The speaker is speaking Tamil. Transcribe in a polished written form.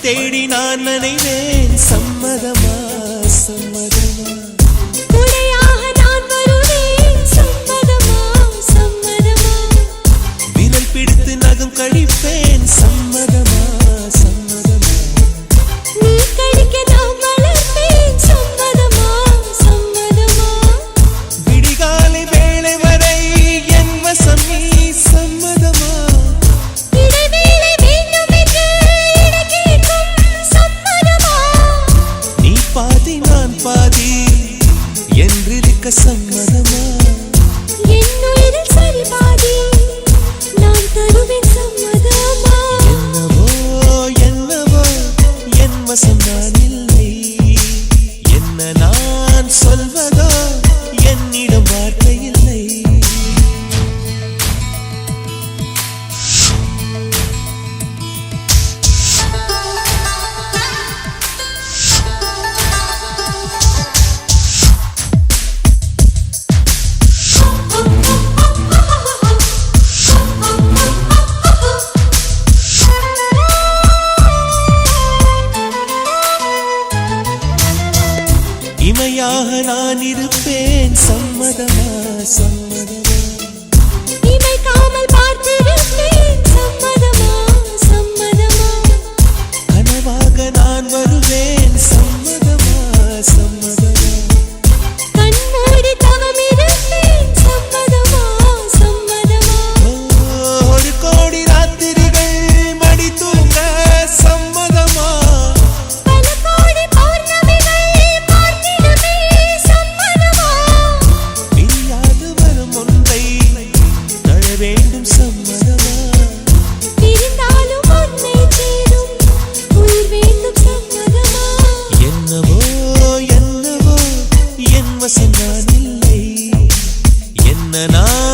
தேடி நான் நினைவேன் சம்மதமா சம்மதமா உடையாக நான் வருவேன் சம்மதமா சம்மதமா விரல் பிடித்து நகம் கழிப்பேன் சம்மதமா சம்மதமா நீ கடிக்க நான் வளர்ப்பேன் சம்மதமா சம்மதமா விடிகாலை வேளை வரை என் வசம் நீ சம்மதமா சம்மதமா என்னுயிரில் சரி பாதி நான் தருவேன் சம்மதமா என்னவோ என்னவோ என் வசம் நான் இல்லை என்ன நான் சொல்வதோ என்னிடம் வார்த்தை இல்லை இமையாக நான் இருப்பேன் சம்மதமா சம்மதமா இமைக்காமல் பார்த்திருப்பேன் சம்மதமா சம்மதமா கனவாக நான் வருவேன் சம்மதமா சம்மதமா கண்மூடி தவம் இருப்பேன் சம்மதமா சம்மதமா ஒரு கோடி ராத்திரிகள் மடி தூங்க சம்மதமா பல கோடி பௌர்ணமிகள் பார்த்திடுமே சம்மதமா பிரியாது வரும் ஒன்றை தர வேண்டும் சம்மதமா பிரிந்தாலும் உன்னை சேரும் உயிர் வேண்டும் சம்மதமா என்னவோ என்னவோ என் வசம் நான் இல்லை என்ன நான்